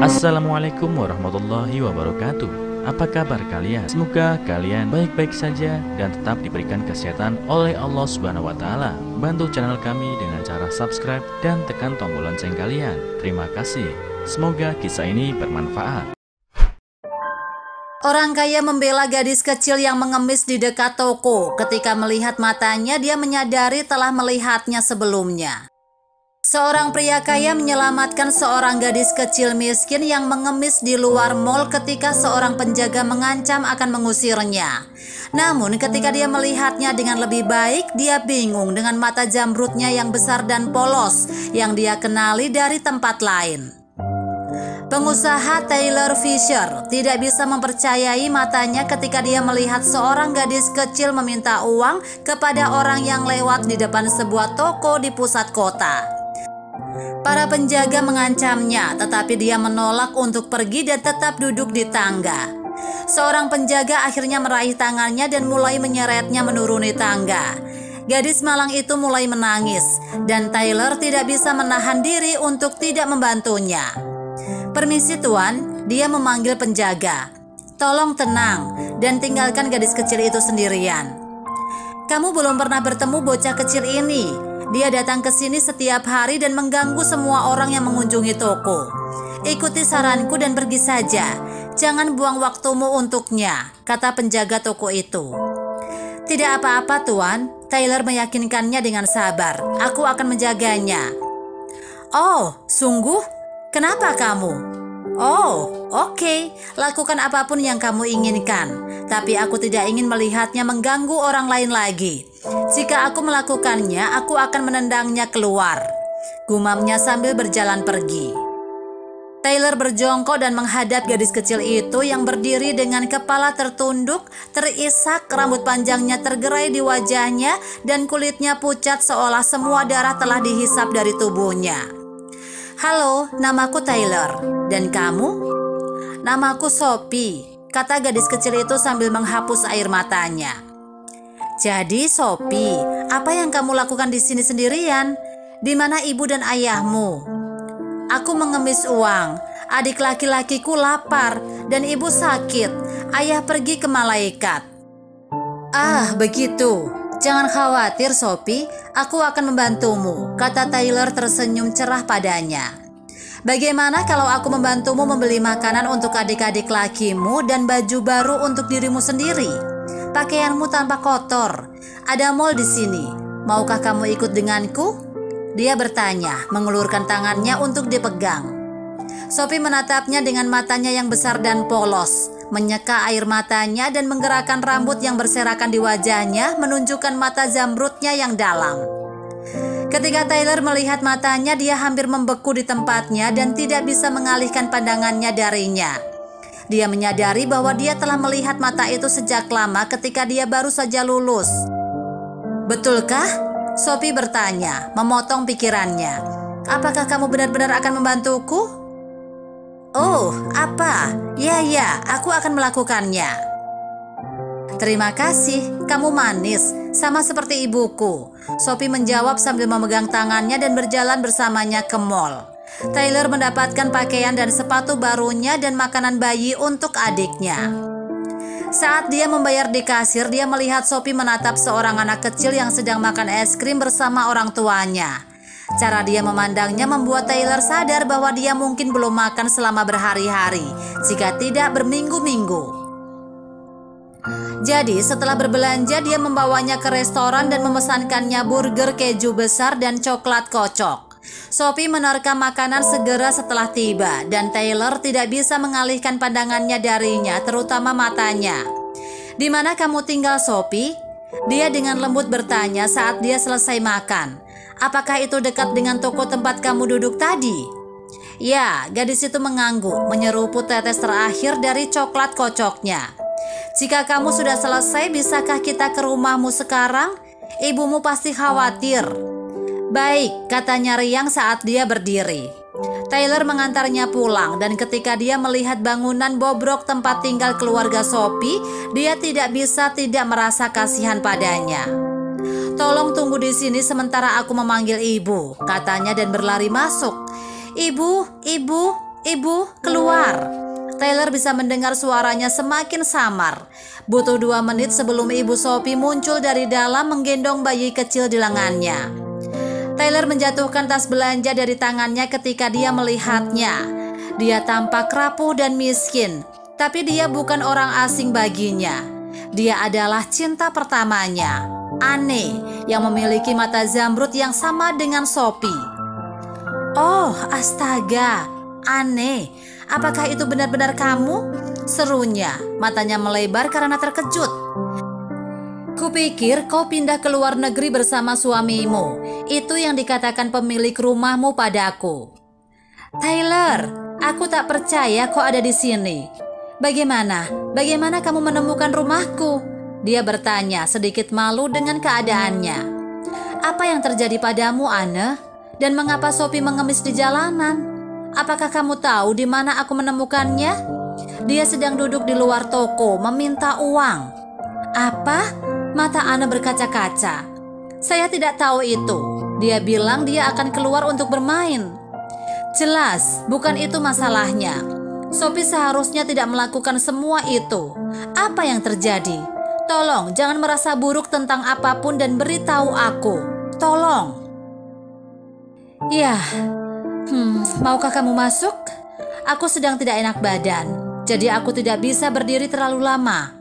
Assalamualaikum warahmatullahi wabarakatuh. Apa kabar kalian? Semoga kalian baik-baik saja dan tetap diberikan kesehatan oleh Allah Subhanahu wa Ta'ala. Bantu channel kami dengan cara subscribe dan tekan tombol lonceng kalian. Terima kasih. Semoga kisah ini bermanfaat. Orang kaya membela gadis kecil yang mengemis di dekat toko. Ketika melihat matanya, dia menyadari telah melihatnya sebelumnya. Seorang pria kaya menyelamatkan seorang gadis kecil miskin yang mengemis di luar mal ketika seorang penjaga mengancam akan mengusirnya. Namun ketika dia melihatnya dengan lebih baik, dia bingung dengan mata jamrutnya yang besar dan polos yang dia kenali dari tempat lain. Pengusaha Taylor Fisher tidak bisa mempercayai matanya ketika dia melihat seorang gadis kecil meminta uang kepada orang yang lewat di depan sebuah toko di pusat kota. Para penjaga mengancamnya, tetapi dia menolak untuk pergi dan tetap duduk di tangga. Seorang penjaga akhirnya meraih tangannya dan mulai menyeretnya menuruni tangga. Gadis malang itu mulai menangis, dan Taylor tidak bisa menahan diri untuk tidak membantunya. "Permisi tuan," dia memanggil penjaga. "Tolong tenang dan tinggalkan gadis kecil itu sendirian. Kamu belum pernah bertemu bocah kecil ini. Dia datang ke sini setiap hari dan mengganggu semua orang yang mengunjungi toko. Ikuti saranku dan pergi saja. Jangan buang waktumu untuknya," kata penjaga toko itu. "Tidak apa-apa tuan," Taylor meyakinkannya dengan sabar. "Aku akan menjaganya." "Oh, sungguh? Kenapa kamu?" "Oh, oke. Lakukan apapun yang kamu inginkan. Tapi aku tidak ingin melihatnya mengganggu orang lain lagi. Jika aku melakukannya, aku akan menendangnya keluar," gumamnya sambil berjalan pergi. Taylor berjongkok dan menghadap gadis kecil itu yang berdiri dengan kepala tertunduk, terisak, rambut panjangnya tergerai di wajahnya, dan kulitnya pucat seolah semua darah telah dihisap dari tubuhnya. "Halo, namaku Taylor. Dan kamu?" "Namaku Sophie," kata gadis kecil itu sambil menghapus air matanya. "Jadi Sophie, apa yang kamu lakukan di sini sendirian? Di mana ibu dan ayahmu?" "Aku mengemis uang. Adik laki-lakiku lapar dan ibu sakit. Ayah pergi ke malaikat." "Ah, begitu. Jangan khawatir Sophie, aku akan membantumu," kata Taylor tersenyum cerah padanya. "Bagaimana kalau aku membantumu membeli makanan untuk adik-adik lakimu dan baju baru untuk dirimu sendiri? Pakaianmu tanpa kotor. Ada mall di sini. Maukah kamu ikut denganku?" Dia bertanya, mengulurkan tangannya untuk dipegang. Sophie menatapnya dengan matanya yang besar dan polos, menyeka air matanya dan menggerakkan rambut yang berserakan di wajahnya, menunjukkan mata zamrudnya yang dalam. Ketika Taylor melihat matanya, dia hampir membeku di tempatnya dan tidak bisa mengalihkan pandangannya darinya. Dia menyadari bahwa dia telah melihat mata itu sejak lama ketika dia baru saja lulus. "Betulkah?" Sophie bertanya, memotong pikirannya. "Apakah kamu benar-benar akan membantuku?" "Oh, apa? Ya, aku akan melakukannya." "Terima kasih, kamu manis, sama seperti ibuku," Sophie menjawab sambil memegang tangannya dan berjalan bersamanya ke mall. Taylor mendapatkan pakaian dan sepatu barunya dan makanan bayi untuk adiknya. Saat dia membayar di kasir, dia melihat Sophie menatap seorang anak kecil yang sedang makan es krim bersama orang tuanya. Cara dia memandangnya membuat Taylor sadar bahwa dia mungkin belum makan selama berhari-hari, jika tidak berminggu-minggu. Jadi setelah berbelanja, dia membawanya ke restoran dan memesankannya burger keju besar dan coklat kocok. Sophie menerka makanan segera setelah tiba, dan Taylor tidak bisa mengalihkan pandangannya darinya, terutama matanya. "Di mana kamu tinggal, Sophie?" Dia dengan lembut bertanya saat dia selesai makan. "Apakah itu dekat dengan toko tempat kamu duduk tadi?" "Ya," gadis itu mengangguk, menyeruput tetes terakhir dari coklat kocoknya. "Jika kamu sudah selesai, bisakah kita ke rumahmu sekarang? Ibumu pasti khawatir." "Baik," katanya riang saat dia berdiri. Taylor mengantarnya pulang, dan ketika dia melihat bangunan bobrok tempat tinggal keluarga Sophie, dia tidak bisa tidak merasa kasihan padanya. "Tolong tunggu di sini sementara aku memanggil ibu," katanya dan berlari masuk. "Ibu, ibu, "Ibu, keluar." Tyler bisa mendengar suaranya semakin samar. Butuh 2 menit sebelum Ibu Sophie muncul dari dalam menggendong bayi kecil di lengannya. Tyler menjatuhkan tas belanja dari tangannya ketika dia melihatnya. Dia tampak rapuh dan miskin, tapi dia bukan orang asing baginya. Dia adalah cinta pertamanya, Anne, yang memiliki mata zamrud yang sama dengan Sophie. "Oh, astaga, Anne, apakah itu benar-benar kamu?" serunya, matanya melebar karena terkejut. "Kupikir kau pindah ke luar negeri bersama suamimu. Itu yang dikatakan pemilik rumahmu padaku." "Tyler, aku tak percaya kau ada di sini. Bagaimana kamu menemukan rumahku?" Dia bertanya, sedikit malu dengan keadaannya. "Apa yang terjadi padamu, Anne? Dan mengapa Sophie mengemis di jalanan? Apakah kamu tahu di mana aku menemukannya? Dia sedang duduk di luar toko meminta uang." "Apa?" Mata Anne berkaca-kaca. "Saya tidak tahu itu. Dia bilang dia akan keluar untuk bermain." "Jelas, bukan itu masalahnya. Sophie seharusnya tidak melakukan semua itu. Apa yang terjadi? Tolong jangan merasa buruk tentang apapun dan beritahu aku. Tolong." "Ya, maukah kamu masuk? Aku sedang tidak enak badan, jadi aku tidak bisa berdiri terlalu lama."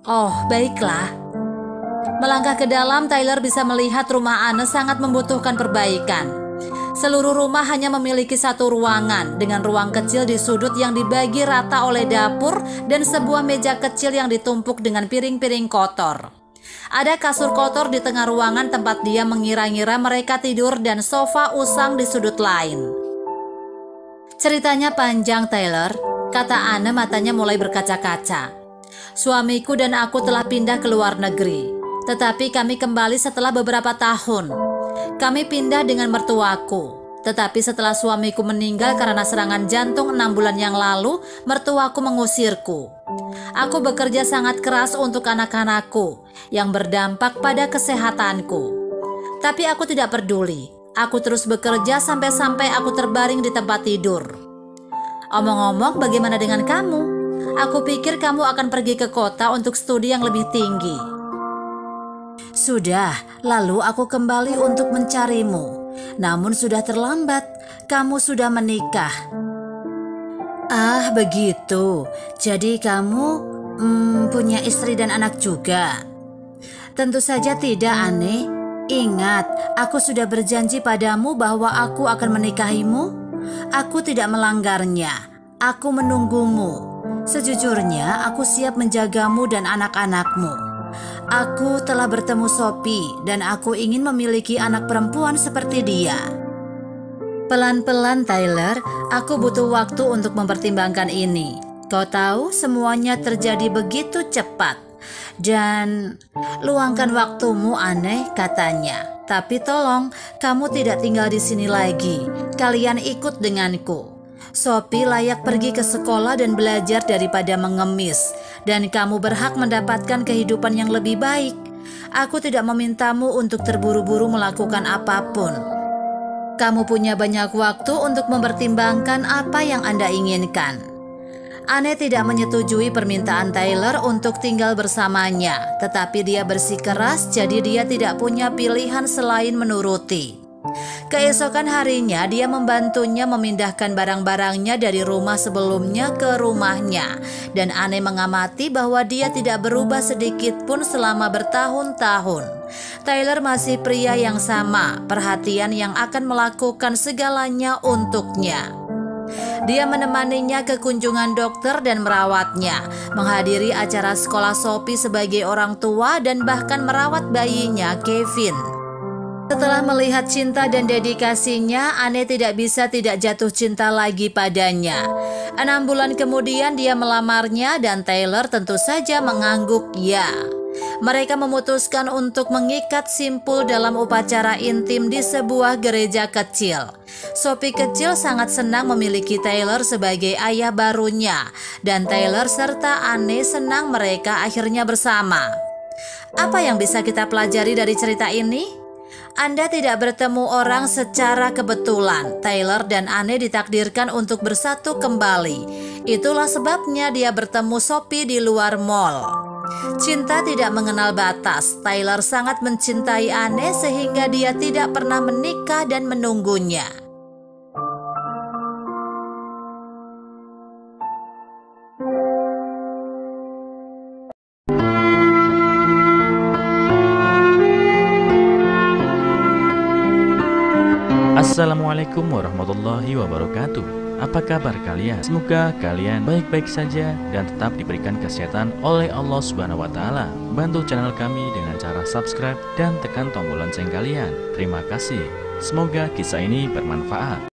"Oh, baiklah." Melangkah ke dalam, Tyler bisa melihat rumah Anne sangat membutuhkan perbaikan. Seluruh rumah hanya memiliki satu ruangan dengan ruang kecil di sudut yang dibagi rata oleh dapur dan sebuah meja kecil yang ditumpuk dengan piring-piring kotor. Ada kasur kotor di tengah ruangan tempat dia mengira-ngira mereka tidur dan sofa usang di sudut lain. "Ceritanya panjang, Tyler," kata Anne, matanya mulai berkaca-kaca. "Suamiku dan aku telah pindah ke luar negeri, tetapi kami kembali setelah beberapa tahun. Kami pindah dengan mertuaku, tetapi setelah suamiku meninggal karena serangan jantung 6 bulan yang lalu, mertuaku mengusirku. Aku bekerja sangat keras untuk anak-anakku yang berdampak pada kesehatanku. Tapi aku tidak peduli. Aku terus bekerja sampai aku terbaring di tempat tidur. Omong-omong, bagaimana dengan kamu? Aku pikir kamu akan pergi ke kota untuk studi yang lebih tinggi." "Sudah, lalu aku kembali untuk mencarimu. Namun sudah terlambat, kamu sudah menikah." "Ah, begitu. Jadi kamu punya istri dan anak juga?" "Tentu saja tidak, Anne. Ingat, aku sudah berjanji padamu bahwa aku akan menikahimu. Aku tidak melanggarnya. Aku menunggumu. Sejujurnya, aku siap menjagamu dan anak-anakmu. Aku telah bertemu Sophie dan aku ingin memiliki anak perempuan seperti dia." "Pelan-pelan, Tyler. Aku butuh waktu untuk mempertimbangkan ini. Kau tahu, semuanya terjadi begitu cepat. Dan luangkan waktumu, Anne," katanya. "Tapi tolong, kamu tidak tinggal di sini lagi. Kalian ikut denganku. Sophie layak pergi ke sekolah dan belajar daripada mengemis, dan kamu berhak mendapatkan kehidupan yang lebih baik. Aku tidak memintamu untuk terburu-buru melakukan apapun. Kamu punya banyak waktu untuk mempertimbangkan apa yang Anda inginkan." Anne tidak menyetujui permintaan Tyler untuk tinggal bersamanya, tetapi dia bersikeras, jadi dia tidak punya pilihan selain menuruti. Keesokan harinya, dia membantunya memindahkan barang-barangnya dari rumah sebelumnya ke rumahnya, dan Anne mengamati bahwa dia tidak berubah sedikit pun selama bertahun-tahun. Tyler masih pria yang sama, perhatian yang akan melakukan segalanya untuknya. Dia menemaninya ke kunjungan dokter dan merawatnya, menghadiri acara sekolah Sophie sebagai orang tua, dan bahkan merawat bayinya, Kevin. Setelah melihat cinta dan dedikasinya, Anne tidak bisa tidak jatuh cinta lagi padanya. 6 bulan kemudian dia melamarnya dan Tyler tentu saja mengangguk ya. Mereka memutuskan untuk mengikat simpul dalam upacara intim di sebuah gereja kecil. Sophie kecil sangat senang memiliki Tyler sebagai ayah barunya, dan Tyler serta Anne senang mereka akhirnya bersama. Apa yang bisa kita pelajari dari cerita ini? Anda tidak bertemu orang secara kebetulan. Taylor dan Anne ditakdirkan untuk bersatu kembali. Itulah sebabnya dia bertemu Sophie di luar mall. Cinta tidak mengenal batas. Taylor sangat mencintai Anne sehingga dia tidak pernah menikah dan menunggunya. Assalamualaikum warahmatullahi wabarakatuh. Apa kabar kalian? Semoga kalian baik-baik saja dan tetap diberikan kesehatan oleh Allah Subhanahu wa Ta'ala. Bantu channel kami dengan cara subscribe dan tekan tombol lonceng kalian. Terima kasih. Semoga kisah ini bermanfaat.